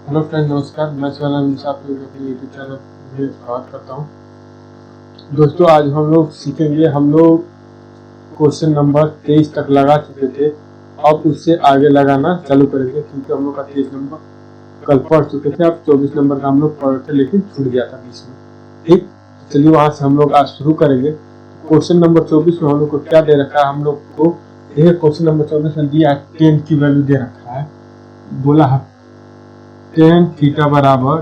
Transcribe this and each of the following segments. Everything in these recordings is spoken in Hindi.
हेलो फ्रेंड, नमस्कार। मैं शिवानंद आप लोग अपने यूट्यूब चैनल में स्वागत करता हूँ। दोस्तों, आज हम लोग सीखेंगे। हम लोग क्वेश्चन नंबर 23 तक लगा चुके थे। अब उससे आगे लगाना चालू करेंगे, क्योंकि हम लोग का 23 नंबर कल पढ़ चुके थे। अब 24 नंबर का हम लोग पढ़ थे, लेकिन छूट गया था बीच में। ठीक, चलिए वहां से हम लोग आज शुरू करेंगे। क्वेश्चन नंबर 24 में हम लोग को क्या दे रखा है? हम लोग को देखिए, क्वेश्चन नंबर 24 में दिया 10 की वैल्यू दे रखा है। बोला है tan थीटा बराबर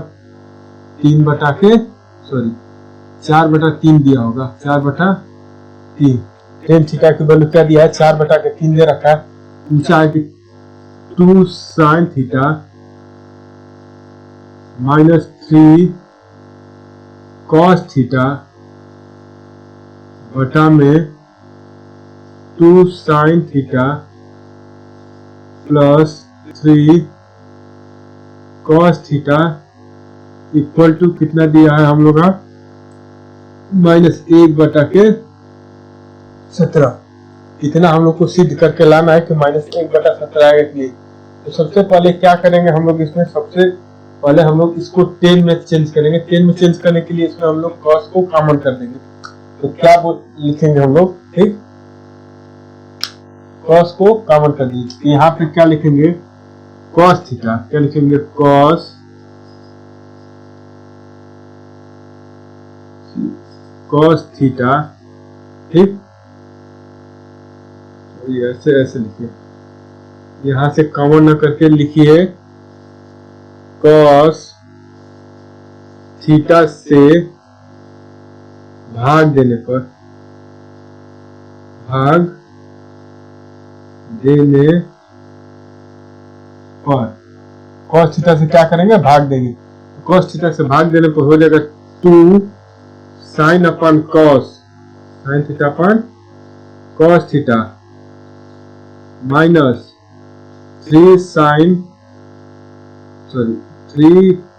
4/3 दिया होगा। 4/3 tan थीटा की वैल्यू क्या दिया है? 4/3 दे रखा है। पूछा है कि 2 sin थीटा -3 cos थीटा बटा में 2 sin theta plus 3 cos theta equal to कितना दिया है हम लोग का? -1/17। कितना हम लोग को सिद्ध करके लाना है कि -1/17 आएगा कि नहीं। तो सबसे पहले क्या करेंगे हम लोग? इसमें सबसे पहले हम लोग इसको 10 में चेंज करेंगे। 10 में चेंज करने के लिए इसमें हम लोग cos को कॉमन कर देंगे। तो क्या लिखेंगे हम लोग? ठीक, cos को कॉमन कर दीजिए। यहाँ पे क्या लिखेंगे? cos theta. क्या लिखेंगे? cos theta. ठीक, ऐसे लिखिए। यहां से कॉमन न करके लिखिए cos थीटा से भाग देने पर cos थीटा से क्या करेंगे? भाग देंगे। cos थीटा से भाग देने पर हो जाएगा 2 sin अपन theta upon cos theta minus 3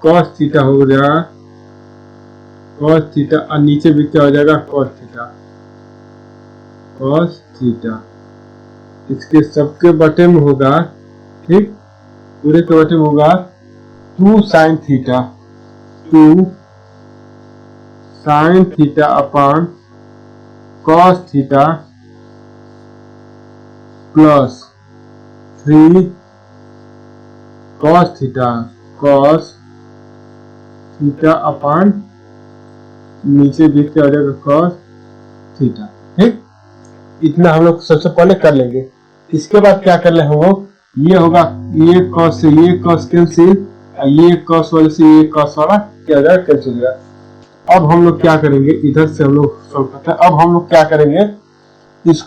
cos theta हो जाएगा। cos थीटा और नीचे भी क्या हो जाएगा? cos theta. इसके सबके बटे में होगा, ठीक, पूरे के बटे में होगा 2 sin theta upon cos theta plus 3 cos theta upon नीचे भी क्या हो जाएगा? cos theta. ठीक, इतना हम लोग सबसे पहले कर लेंगे। इसके बाद क्या कर ले हम लोग? ये होगा, ये cos से ये cos कैंसिल, ये cos वाले से ये cos वाला क्या हो जाएगा? कैंसिल हो जाएगा। अब हम लोग क्या करेंगे? इधर से हम लोग सॉल्व करते हैं। अब हम लोग क्या करेंगे?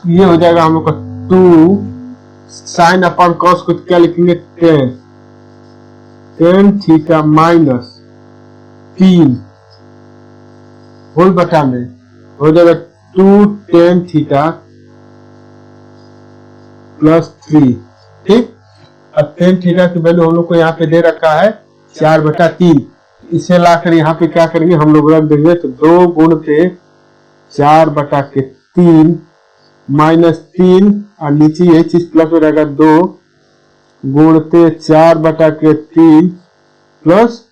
ये हो जाएगा हम लोग का 2 sin अपन cos को क्या लिखेंगे? 10 थीटा माइनस 3 होल बटा में हो जाएगा 2 tan थीटा प्लस 3। ठीक, अब tan थीटा की वैल्यू हम लोग को यहाँ पे दे रखा है 4/3। इसे लाकर यहाँ पे क्या करेंगे? हम लोग रख देंगे। तो 2 गुणते 4/3 माइनस 3 और नीचे ये चीज प्लस हो जाएगा 2 गुणते 4/3 प्लस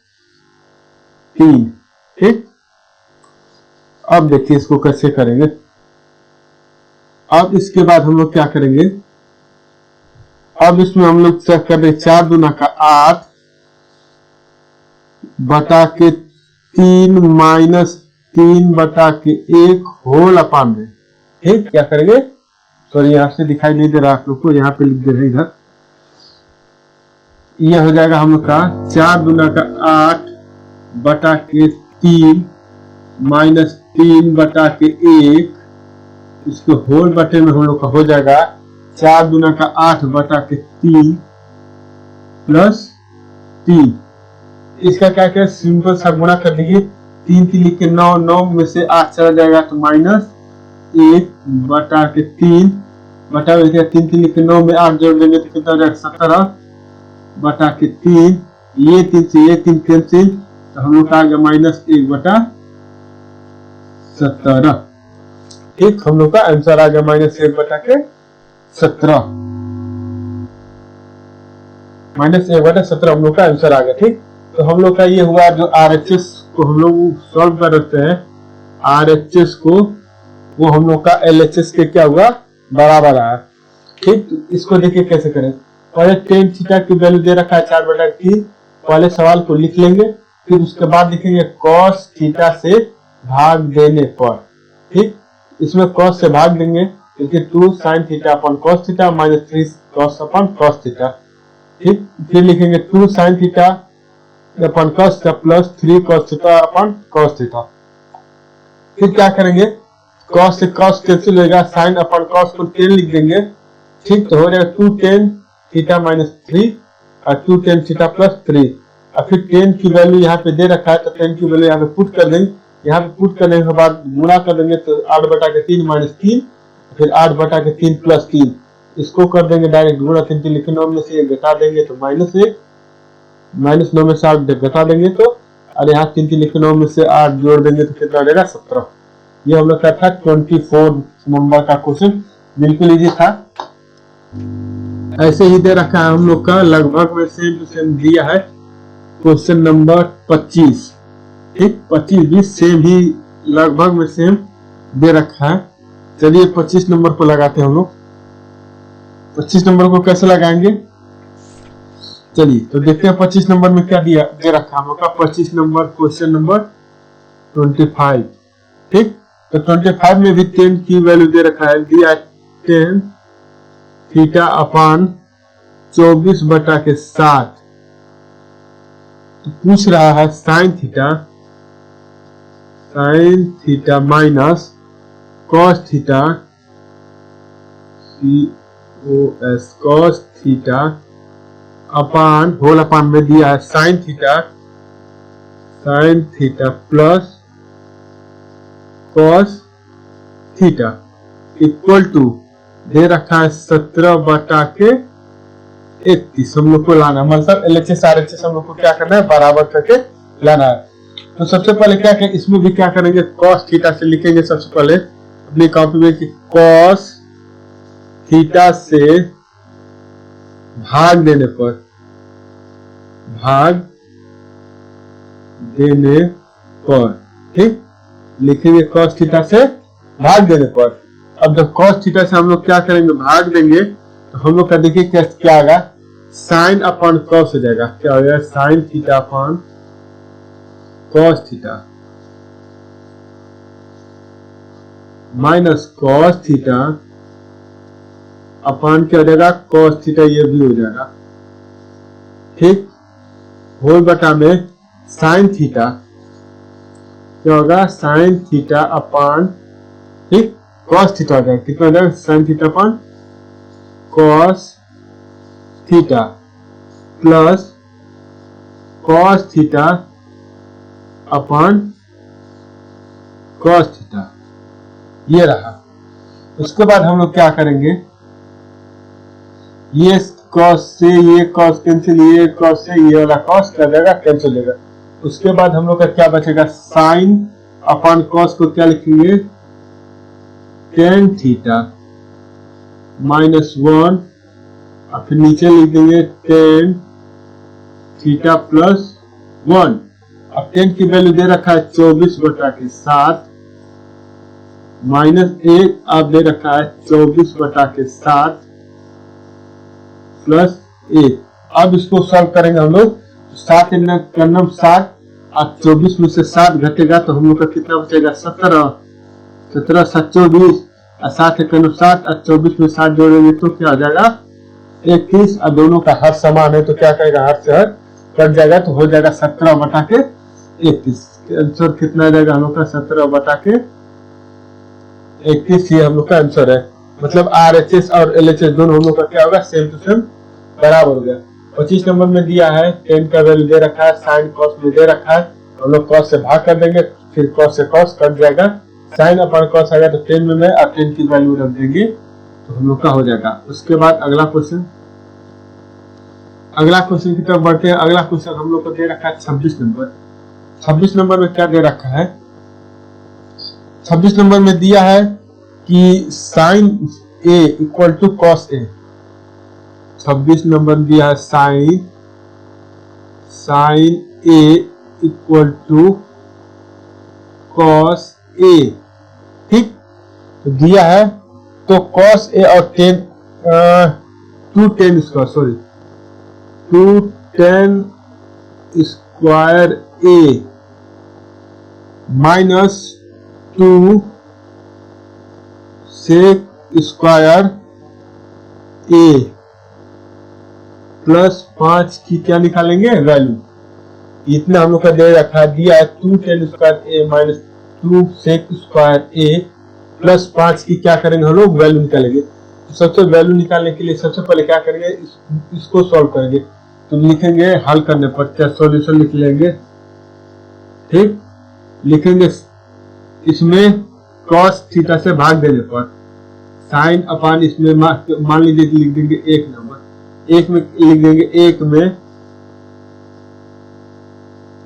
3। ठीक, अब देखिए इसको कैसे करेंगे। अब इसके बाद हम लोग क्या करेंगे? अब इसमें हम लोग चेक कर रहे 4 दूना का 8 बटा के 3 माइनस 3/1 होल अपान में। ठीक, क्या करेंगे? सॉरी, यहाँ से दिखाई नहीं दे रहा आप लोग को, यहाँ पे लिख दे रहे इधर। यह हो जाएगा हम लोग का 4 दूना का 8 बटा के 3 माइनस 3/1। इसको होल बटे में हम लोग का हो जाएगा 4 दूना का 8 बटा के 3 प्लस 3। इसका क्या क्या सिंपल सा गुणा कर दीजिए। 3 लिख के 9 में से 8 चला जाएगा तो -1 बटा के 3 बटा 3 लिख के 9 में 8 जोड़ देंगे तो कितना हो जाएगा? 17 बटा के 3। ये 3 से ये 3 कैंसिल, तो हम लोग का आ गया -1/17। ठीक, हम लोग का आंसर आ गया -1/17 हम लोग का आंसर आ गया। ठीक, तो हम लोग का ये हुआ जो RHS को हम लोग सॉल्व कर रहे हैं, RHS को वो हम लोग का LHS के क्या हुआ बराबर आया। ठीक, तो इसको देखिए कैसे करें। पहले टेन थीटा की वैल्यू दे रखा है 4/3, पहले सवाल को लिख लेंगे, फिर उसके बाद लिखेंगे कॉस थीटा से भाग देने पर। ठीक, इसमें कॉस से भाग देंगे क्योंकि 2 sin theta upon cos theta minus 3 cos upon cos theta. ठीक, फिर लिखेंगे 2 sin theta upon cos theta plus 3 cos theta upon cos theta. फिर क्या करेंगे, कॉस से कॉस कैंसिल होगा, साइन अपन कॉस को 10 लिख देंगे। ठीक, तो हो जाएगा 2 tan थीटा माइनस 3 और 2 tan थीटा प्लस 3। और फिर 10 की वैल्यू यहाँ पे दे रखा है तो 10 की वैल्यू यहाँ पे पुट कर देंगे। यहाँ पे पुट करने के बाद गुणा कर देंगे तो 8/3 माइनस 3, फिर 8/3 प्लस 3। इसको कर देंगे डायरेक्ट गुणा, 3 लिखे 9 में से 1 घटा देंगे तो -1, -9 में से 8 घटा देंगे तो, और यहाँ 3 लिखे 9 में से 8 जोड़ देंगे तो कितना रहेगा 17। ये हम लोग का था 24 नंबर का क्वेश्चन, बिल्कुल इजी था। ऐसे ही दे रखा है हम लोग का लगभग में सेम टू सेम दिया है क्वेश्चन नंबर 25। ठीक, 25 भी सेम ही लगभग में सेम दे रखा है। चलिए 25 नंबर को लगाते हैं हम लोग। 25 नंबर को कैसे लगाएंगे, चलिए तो देखते हैं 25 नंबर में क्या दिया दे रखा है हम लोग का। 25 नंबर क्वेश्चन नंबर 25। ठीक, तो 25 में भी 10 की वैल्यू दे रखा है, दिया 10 थीटा अपान 24/7। तो पूछ रहा है sine theta minus cos theta cos theta upon whole upon में दिया है sine theta plus cos theta equal to दे रखा है 17/31। हम लोग को लाना, मतलब LHS RHS हम लोग को क्या करना है बराबर करके लाना है। तो सबसे पहले क्या करें, इसमें भी क्या करेंगे, कॉस थीटा से लिखेंगे सबसे पहले अपनी कॉपी में कि कॉस थीटा से भाग देने पर ठीक, लिखेंगे कॉस थीटा से भाग देने पर। अब जब कॉस थीटा से हम लोग क्या करेंगे भाग देंगे तो हम लोग का देखिए क्या आएगा, साइन अपॉन कॉस हो जाएगा। क्या हो जाएगा, sine theta upon cos theta minus cos theta upon क्या हो जाएगा कॉस थीटा, ये भी हो जाएगा। ठीक, होल बटा में साइन थीटा क्या होगा, साइन थीटा अपॉन ठीक कॉस थीटा हो जाएगा। कितना हो जाएगा, sine theta upon cos theta plus cos theta upon cos theta, ये रहा। उसके बाद हम लोग क्या करेंगे, ये कॉस से ये कॉस कैंसिल, ये कॉस से ये वाला कॉस कर देगा कैंसिल हो जाएगा। उसके बाद हम लोग का क्या बचेगा, साइन अपॉन कॉस को क्या लिखेंगे, टेन थीटा -1 और फिर नीचे लिख देंगे टेन थीटा प्लस 1। अब 10 की वैल्यू दे रखा है 24/7 -1 अब दे रखा है 24/7 प्लस 1। अब इसको सॉल्व करेंगे हम लोग, 7 करना 7 और 24 में से 7 घटेगा तो हम लोग का कितना बचेगा, 17 17 7 24 और 7 करना 7 और 24 में 7 जोड़ेंगे तो क्या हो जाएगा 31। और दोनों का हर समान है तो क्या करेगा, हर से हर कट जाएगा तो हो जाएगा 17/31। आंसर कितना आ जाएगा हम लोग का, 17/31 ये हम लोग का आंसर है। मतलब RHS और LHS दोनों हम लोग का क्या होगा, सेम टू सेम बराबर हो गया। 25 नंबर में दिया है 10 का वैल्यू दे रखा है, साइन कॉस में दे रखा है, हम लोग कॉस से भाग कर देंगे, फिर कॉस से कॉस कट जाएगा, साइन अपॉन कॉस आएगा तो 10 में और 10 की वैल्यू रख देंगे तो हम लोग का हो जाएगा। उसके बाद अगला क्वेश्चन की तरफ बढ़ते हैं। अगला क्वेश्चन हम लोग को दे रखा है 26 नंबर। 26 नंबर में क्या दे रखा है, 26 नंबर में दिया है कि sine A equal to cos A। 26 number दिया है sine A equal to cos A. ठीक, तो दिया है तो कॉस ए और tan two tan square sorry two tan square A minus two sec square A plus 5 की क्या निकालेंगे वैल्यू। इतना हम लोग का दे रखा है, दिया है two tan square A minus two sec square A plus 5 की क्या करेंगे हम लोग वैल्यू निकालेंगे। तो सबसे वैल्यू निकालने के लिए सबसे पहले क्या करेंगे, इसको सॉल्व करेंगे। तो लिखेंगे हल करने पर क्या सॉल्यूशन लिख लेंगे। ठीक, लिखेंगे इसमें कॉस थीटा से भाग देने पर साइन अपान इसमें मान लीजिए लिख देंगे एक नंबर, एक में लिख देंगे, एक में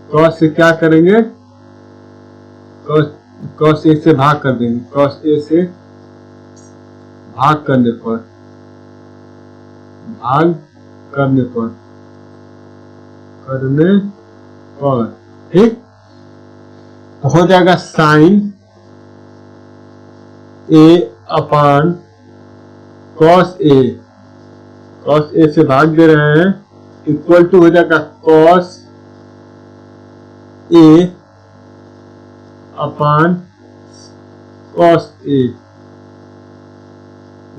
कॉस से क्या करेंगे, कॉस ए से भाग कर देंगे। कॉस ए से भाग करने पर ठीक, तो हो जाएगा sign A upon cos A, cos A से भाग दे रहे हैं इक्वल टू हो जाएगा cos A upon cos A.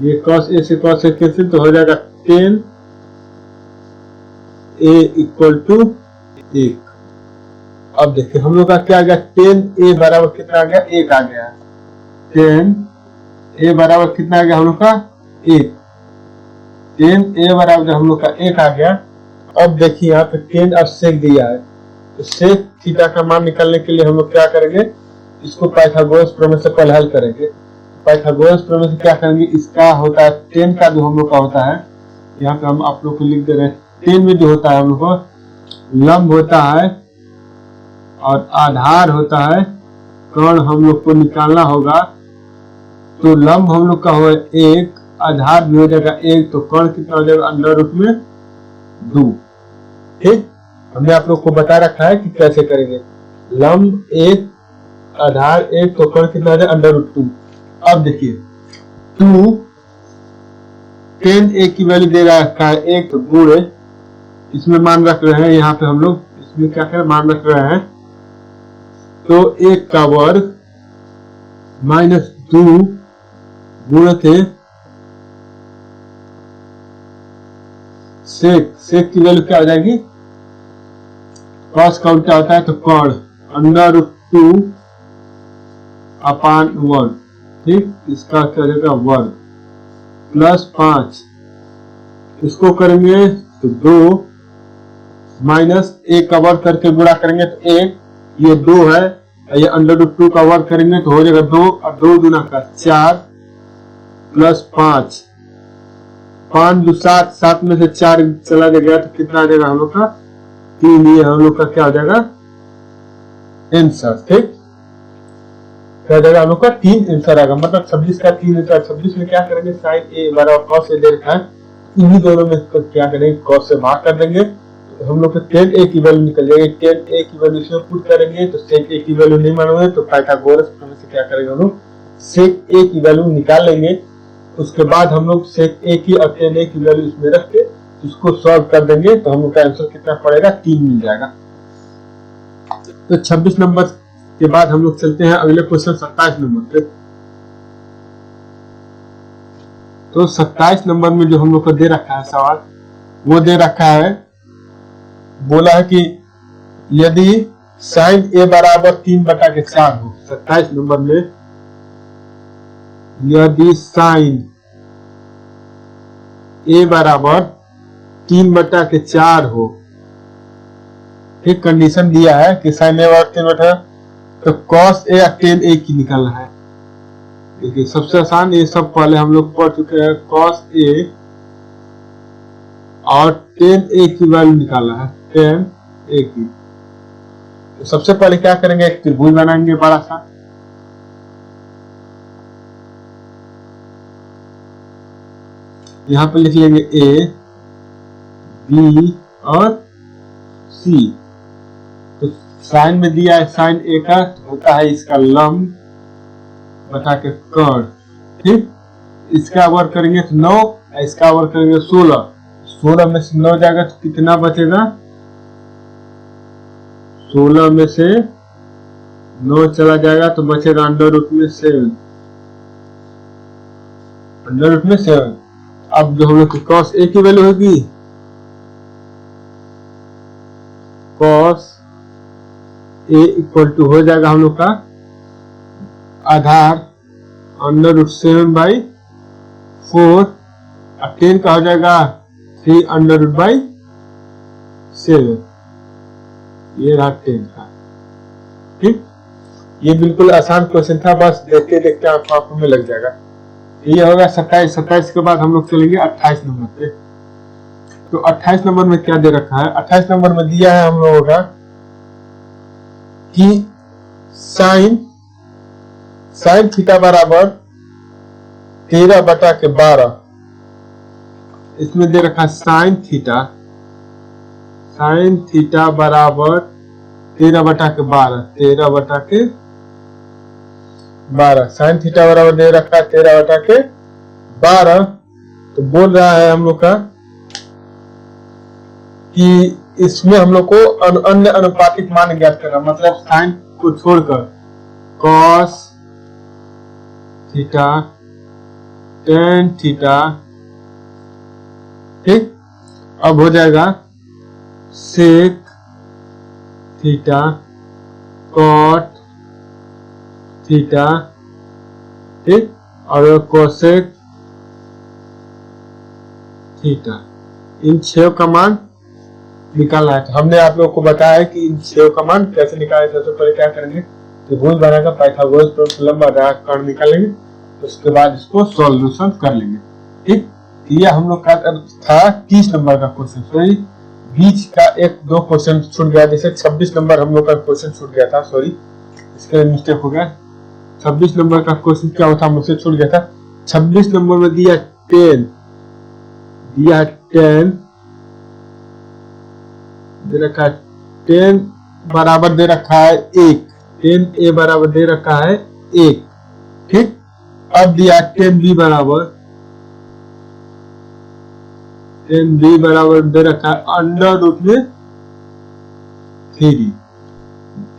ये कॉस ए से कॉस ए कैंसिल, तो हो जाएगा 10 ए इक्वल टू 1। अब देखिए हम लोग का क्या आ गया, 10 ए बराबर कितना आ गया, 1 आ गया। 10 ए बराबर कितना आ गया हम लोग का 1, 10 ए बराबर हम लोग का 1 आ गया। अब देखिए यहाँ पे 10 और सेक दिया है, तो सेक थीटा का मान निकालने के लिए हम लोग क्या करेंगे, इसको पाइथागोरस प्रमेय से पहले हल करेंगे। पाइथागोरस प्रमेय से क्या करेंगे, इसका होता है 10 का जो हम लोग का होता है, यहाँ पे हम आप लोग को लिख दे रहे हैं। 10 में जो होता है हम लोग को लंब होता है और आधार होता है, कर्ण हम लोग को निकालना होगा। तो लंब हम लोग का हो 1, आधार भी हो जाएगा 1, तो कर्ण कितना हो जाएगा अंडर रूट में 2। ठीक, हमने आप लोग को बता रखा है कि कैसे करेंगे। लंब 1, आधार 1, तो कर्ण कितना हो जाएगा अंडर रूट 2। अब देखिए 2 10 ए की वैल्यू दे रखा है 1, तो गुणे इसमें मान रख रहे हैं, यहाँ पे हम लोग इसमें क्या करें मान रख रहे हैं, तो 1 का वर्ग माइनस 2 गुणे थे सेक, सेक की वैल्यू क्या हो जाएगी, कॉस का उल्टा होता है तो कॉड अंडर रूट 2 अपान 1। ठीक, इसका क्या हो जाएगा वर्ग प्लस 5, इसको करेंगे तो 2 माइनस 1 का वर्ग करके गुणा करेंगे तो 1, ये 2 है, ये अंडर रूट 2 का वर्ग करेंगे तो हो जाएगा 2 और 2 गुना का 4 प्लस 5, 5 2 7, 7 में से 4 चला गया तो कितना आ जाएगा हम लोग का 3। ये हम लोग का क्या हो जाएगा आंसर। ठीक, क्या जाएगा हम लोग का 3 आंसर आएगा, मतलब 26 का 3 आंसर। 26 में क्या करेंगे, साइन ए बराबर कॉस ए दे रखा है, इन्हीं दोनों में क्या करेंगे कॉस से भाग कर देंगे, तो हम लोग को 10 ए की वैल्यू निकल जाएगी। 10 ए की वैल्यू इसमें पुट करेंगे तो सेक ए की वैल्यू नहीं मानोगे, तो पाइथागोरस प्रमेय से क्या करेंगे हम लोग सेक ए की वैल्यू निकाल लेंगे। उसके बाद हम लोग सेक ए की और 10 ए की वैल्यू इसमें रख के इसको सॉल्व कर देंगे, तो हम लोग का आंसर कितना पड़ेगा 3 मिल जाएगा। तो 26 नंबर के बाद हम लोग चलते हैं अगले क्वेश्चन 27 नंबर पे। तो 27 नंबर में जो हम लोग को दे रखा है सवाल, वो दे रखा है, बोला है कि यदि साइन ए बराबर 3/4 हो। 27 नंबर में यदि साइन ए बराबर 3/4 हो, एक कंडीशन दिया है कि साइन ए बराबर 3/4, तो कॉस ए या टेन ए की निकालना है। देखिए सबसे आसान, ये सब पहले हम लोग पढ़ चुके हैं, कॉस ए और टेन ए की वैल्यू निकालना है, टेन ए की। तो सबसे पहले क्या करेंगे, एक त्रिभुज बनाएंगे बड़ा सा, यहाँ पे लिख लेंगे ए बी और सी। सी, तो साइन में दिया है साइन ए का, तो होता है इसका लंब बटा के कर्ण। ठीक, इसका वर्ग करेंगे तो 9, इसका वर्ग करेंगे 16, 16 में से 9 जाएगा तो कितना बचेगा, 16 में से 9 चला जाएगा तो बचेगा अंडर रूट में 7, अंडर रूट में 7। अब जो हम लोग की कॉस ए की वैल्यू होगी, कॉस ए इक्वल टू हो जाएगा हम लोग का आधार अंडर रूट 7/4 और 10 का हो जाएगा 3 अंडर रूट बाई 7। ये रहा 10 का। ठीक, ये बिल्कुल आसान क्वेश्चन था, बस देखते देखते आपको आंखों में लग जाएगा। ये होगा 27। 27 के बाद हम लोग चलेंगे 28 नंबर पे। तो 28 नंबर में क्या दे रखा है, 28 नंबर में दिया है हम लोगों का कि साइन थीटा बराबर 13/12। इसमें दे रखा है साइन थीटा बराबर 13/12, 13/12। साइन थीटा बराबर दे रखा है 13/12। तो बोल रहा है हम लोग का कि इसमें हम लोग को अन्य अनुपातिक मान ज्ञात करना, मतलब साइन को छोड़कर कॉस थीटा, टेन थीटा। ठीक, अब हो जाएगा सेक थीटा, कॉट थीटा। ठीक, और कोसेक थीटा। इन 6 का मान निकालना है। तो हमने आप लोगों को बताया कि इन 6 का मान कैसे निकाले। सबसे पहले क्या करेंगे, त्रिभुज बनाकर पाइथागोरस प्रमेय लंब आधार कर्ण निकालेंगे, उसके बाद इसको सॉल्यूशन कर लेंगे। ठीक, ये हम लोग का था 30 नंबर का क्वेश्चन। सॉरी, बीच का 1-2 क्वेश्चन छूट गया, जैसे 26 नंबर हम लोग का क्वेश्चन छूट गया था। सॉरी, इसका मिस्टेक हो गया। 26 नंबर का क्वेश्चन क्या होता, मुझसे छूट गया था। 26 नंबर में दिया 10 दे रखा है, 10 बराबर दे रखा है 1, 10 ए बराबर दे रखा है 1। ठीक, अब दिया 10 बी बराबर दे रखा है अंडर रूट में 3।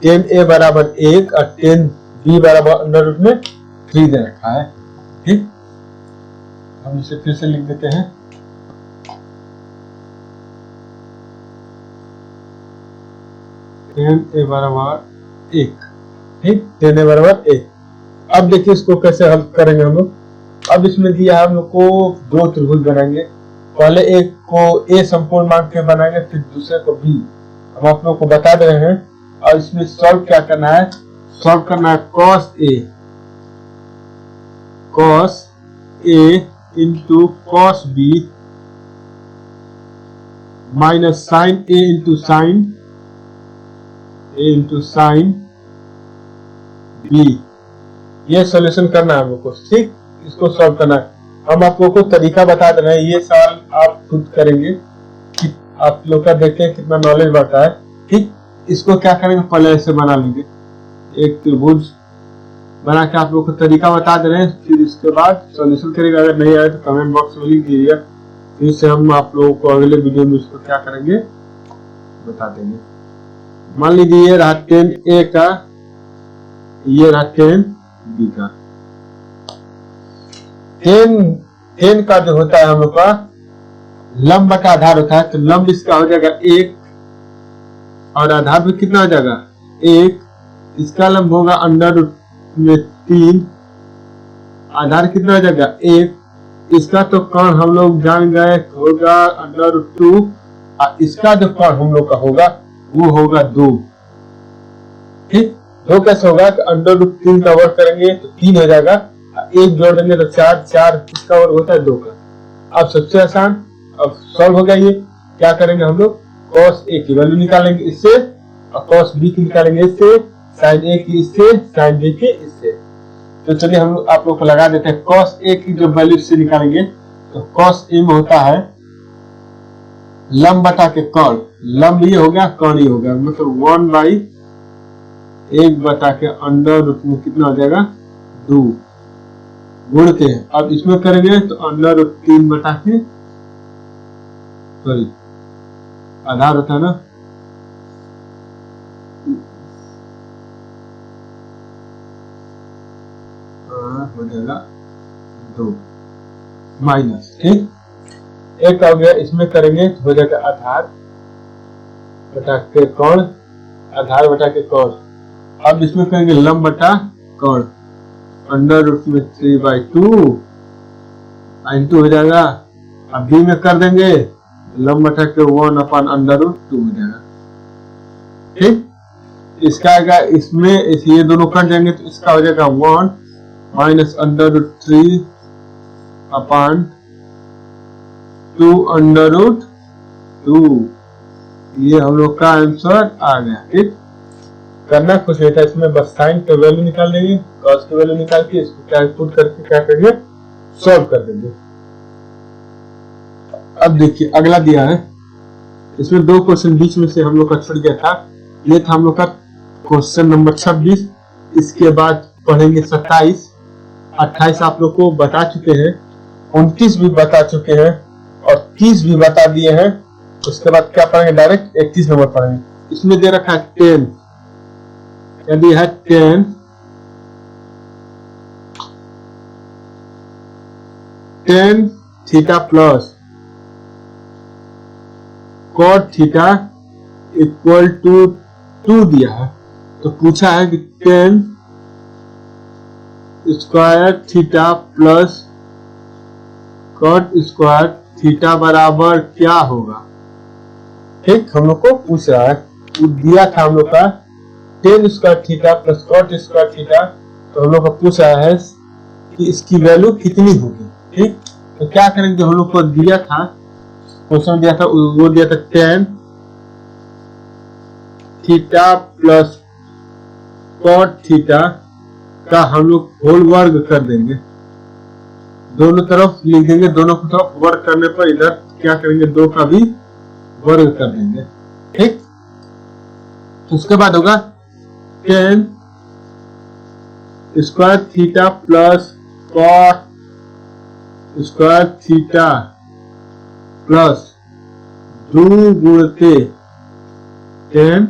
10 ए बराबर 1 और 10 बी बराबर अंडर रूट में 3 दे रखा है। ठीक, हम इसे फिर से लिख देते हैं। ए बराबर 1। ठीक, 10 ए बराबर 1। अब देखिए इसको कैसे हल करेंगे हम लोग। अब इसमें दिया हम लोग को 2 त्रिभुज बनाएंगे। पहले एक को ए संपूर्ण मान के बनाएंगे, फिर दूसरे को बी। हम आप लोग को बता दे रहे हैं। और इसमें सॉल्व क्या करना है, सॉल्व करना है cos A into cos B minus sine A into sine B. ये सॉल्यूशन करना है हम लोग को। ठीक, इसको सॉल्व करना है। हम आप लोग को तरीका बता दे रहे हैं, ये सवाल आप खुद करेंगे कि आप लोग का देखते हैं कितना नॉलेज बढ़ता है। ठीक, इसको क्या करेंगे, पहले ऐसे बना लेंगे, एक त्रिभुज बना के आप लोग को तरीका बता दे रहे हैं, फिर इसके बाद सॉल्यूशन करेंगे। अगर नहीं आए तो कमेंट बॉक्स में लिख दीजिएगा, फिर से हम आप लोगों को अगले वीडियो में इसको क्या करेंगे बता देंगे। मान लीजिए ये रहा 10 ए का, ये रहा 10 बी का। 10 का जो होता है हम लोग का लंब का आधार होता है, तो लंब इसका हो जाएगा 1 और आधार भी कितना हो जाएगा 1। इसका लंब होगा अंडर रूट में 3, आधार कितना हो जाएगा 1। इसका तो कर्ण हम लोग जान गए होगा अंडर रूट 2, और इसका जो कर्ण हम लोग का होगा वो होगा 2। ठीक, 2 कैसे होगा, तो अंडर रूट 3 का वर्ग करेंगे तो 3 हो जाएगा, 1 जोड़ देंगे तो 4, 4 इसका वर्ग होता है 2 का। अब सबसे आसान, अब सॉल्व हो गया। ये क्या करेंगे हम लोग, cos a की वैल्यू निकालेंगे इससे, और cos b की निकालेंगे इससे, sin a की इससे, sin b की इससे। तो चलिए हम आप लोग को लगा देते हैं। cos a की जो वैल्यू से निकालेंगे तो cos a में होता है लंब बटा के कौन, लंब ये हो गया, कौन ये हो गया, मतलब 1/1 बटा के अंडर रूट में कितना हो जाएगा 2 गुण के। अब इसमें करेंगे तो अंडर रूट 3 बटा के, सॉरी आधार होता है ना, हो जाएगा 2 माइनस, ठीक। एक हो गया, इसमें करेंगे तो हो जाएगा आधार बटा के कौन, आधार बटा के कौन। अब इसमें करेंगे लंब बटा कौन, अंडर रूट में 3/2 हो जाएगा। अब बी में कर देंगे लंब बटा के 1/√2 हो जाएगा, ठीक। इसका आएगा, इसमें ये दोनों कट जाएंगे तो इसका हो जाएगा 1 माइनस √3/2 √2। ये हम लोग का आंसर आ गया, ठीक। करना कुछ नहीं था इसमें, बस साइन का वैल्यू निकाल देंगे, कॉस की वैल्यू निकाल के इसको क्या पुट करके क्या करेंगे, सॉल्व कर देंगे। अब देखिए अगला दिया है, इसमें 2 क्वेश्चन बीच में से हम लोग का छूट गया था। ये था हम लोग का क्वेश्चन नंबर 26, इसके बाद पढ़ेंगे 27, 28 आप लोग को बता चुके हैं, 29 भी बता चुके हैं और 30 भी बता दिए हैं। उसके बाद क्या पढ़ेंगे, डायरेक्ट 31 नंबर पढ़ेंगे। इसमें दे रखा है 10, यदि है 10 theta plus cot theta equal to 2 दिया है, तो पूछा है कि 10 square theta plus cot square theta बराबर क्या होगा, ठीक। हम लोग को पूछ रहा है, दिया था हम लोग का 10 square theta plus cot square theta, तो हम लोग को पूछ रहा है कि इसकी वैल्यू कितनी होगी, ठीक। तो क्या करेंगे, हम लोग को दिया था क्वेश्चन दिया था, वो दिया था 10 थीटा प्लस कॉट थीटा का हम लोग होल वर्ग कर देंगे, दोनों तरफ लिख देंगे, दोनों की तरफ वर्ग करने पर इधर क्या करेंगे 2 का भी वर्ग कर देंगे, ठीक। तो उसके बाद होगा 10 square theta plus cot square theta plus 2 गुणते 10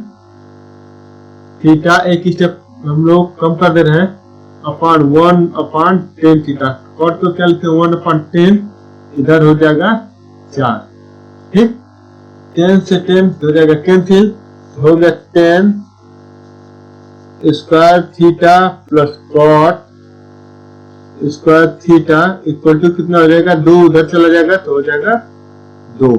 थीटा, एक स्टेप हम लोग कम कर दे रहे हैं, अपॉन 1/10 थीटा। कॉट को क्या लिखते हैं 1/10, इधर हो जाएगा 4, ठीक। 10 से 10 हो जाएगा कैंसिल, हो गया 10 square theta plus cot square theta equal to कितना हो जाएगा 2, उधर चला जाएगा तो हो जाएगा 2,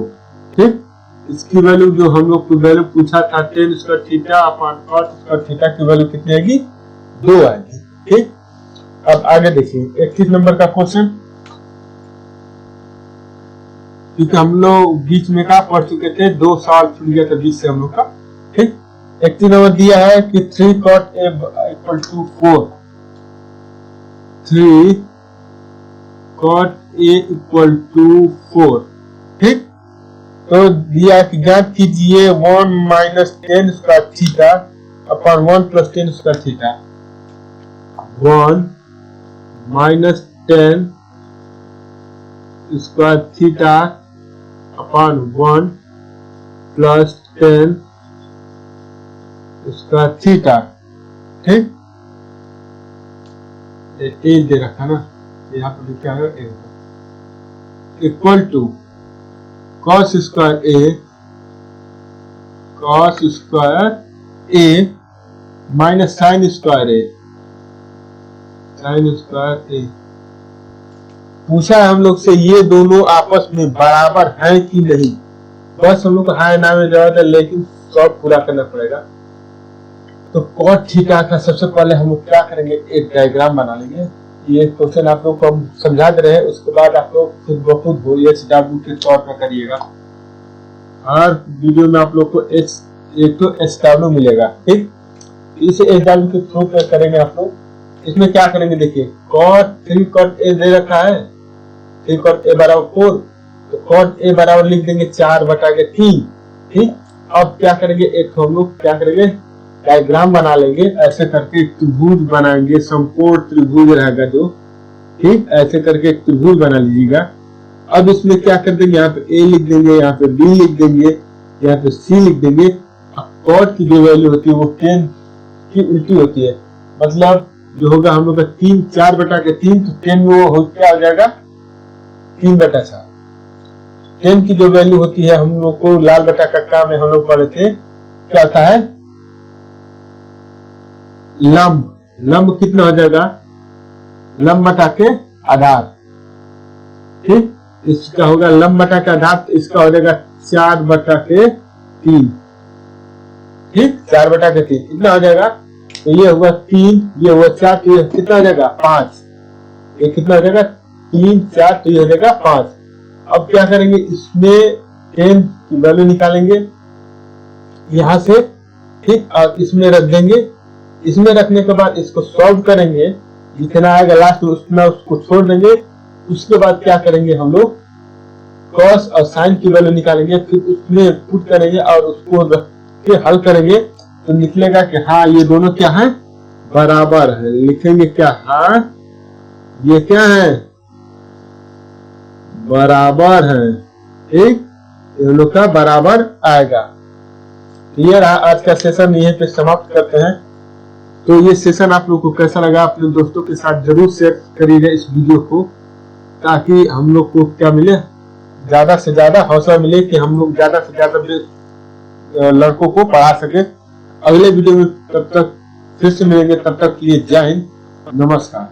ठीक। इसकी वैल्यू जो हम लोग को वैल्यू पूछा था 10 square theta upon cot square theta की वैल्यू कितनी आएगी 2 आएगी, ठीक। अब आगे देखिए 31 नंबर का क्वेश्चन, क्योंकि हम लोग बीच में का पढ़ चुके थे, 2 साल छूट गया था बीच से हम लोग का, ठीक। 31 नंबर दिया है कि 3 cot a equal to 4, 3 cot a equal to 4, ठीक। तो दिया कि ज्ञात कीजिए 1 minus 10 square theta upon 1 plus 10 square theta. 1 minus 10 square theta upon 1 plus 10 square theta, ठीक। ए दे रखा ना, यहाँ पर लिखा है equal to cos square a minus sine square a। पूछा है हम लोग से ये दोनों आपस में बराबर है कि नहीं, बस हम लोग को हाई नाम में जरूरत है, लेकिन सॉल्व पूरा करना पड़ेगा। तो cot थीटा का सबसे पहले हम लोग क्या करेंगे, एक डायग्राम बना लेंगे। ये क्वेश्चन आप लोग को हम समझा दे रहे हैं, उसके बाद आप लोग खुद ब खुद HW के तौर पर करिएगा। हर वीडियो में आप लोग को एक तो HW मिलेगा, ठीक। इसे HW के थ्रू पे करेंगे आप लोग। इसमें क्या करेंगे देखिए, 3 cot a दे रखा है, 3 cot a बराबर 4, तो कॉट ए बराबर लिख देंगे 4/3। ठीक, अब क्या करेंगे, एक हम लोग क्या करेंगे, डायग्राम बना लेंगे। ऐसे करके एक त्रिभुज बनाएंगे, समकोण त्रिभुज रहेगा जो। ठीक, ऐसे करके एक त्रिभुज बना लीजिएगा। अब इसमें क्या कर देंगे, यहाँ पे ए लिख देंगे, यहाँ पे बी लिख देंगे, यहाँ पे सी लिख देंगे। कॉट की जो वैल्यू होती है वो 10 की उल्टी होती है, मतलब जो होगा हम लोग का 4/3, तो 10 में वो क्या हो जाएगा 3/4। 10 की जो वैल्यू होती है, हम लोग को लाल बटा कक्का में हम लोग पढ़े थे, क्या होता है लंब। लंब कितना हो जाएगा, लंब बटा के आधार। ठीक, इसका होगा लंब बटा के आधार, तो इसका हो जाएगा 4/3। ठीक, 4/3 कितना हो जाएगा, तो ये हुआ 3, ये हुआ 4, तो ये कितना हो जाएगा 5। ये कितना हो जाएगा 3, 4, तो ये हो जाएगा 5। अब क्या करेंगे, इसमें 10 की वैल्यू निकालेंगे यहां से। ठीक, और इसमें रख देंगे। इसमें रखने के बाद इसको सॉल्व करेंगे, जितना आएगा लास्ट में उतना उसको छोड़ देंगे। उसके बाद क्या करेंगे, हम लोग कॉस और साइन की वैल्यू निकालेंगे, फिर उसमें पुट करेंगे और उसको रख के हल करेंगे, तो निकलेगा कि हाँ ये दोनों क्या है, बराबर है। लिखेंगे क्या, हाँ ये क्या है, बराबर है। ठीक, ये लोग का बराबर आएगा। क्लियर है। आज का सेशन यहीं पे समाप्त करते हैं। तो ये सेशन आप लोग को कैसा लगा, अपने दोस्तों के साथ जरूर शेयर करिएगा इस वीडियो को, ताकि हम लोग को क्या मिले, ज्यादा से ज्यादा हौसला मिले कि हम लोग ज्यादा से ज्यादा लड़कों को पढ़ा सके। अगले वीडियो में तब तक फिर से मिलेंगे, तब तक के लिए जय हिंद, नमस्कार।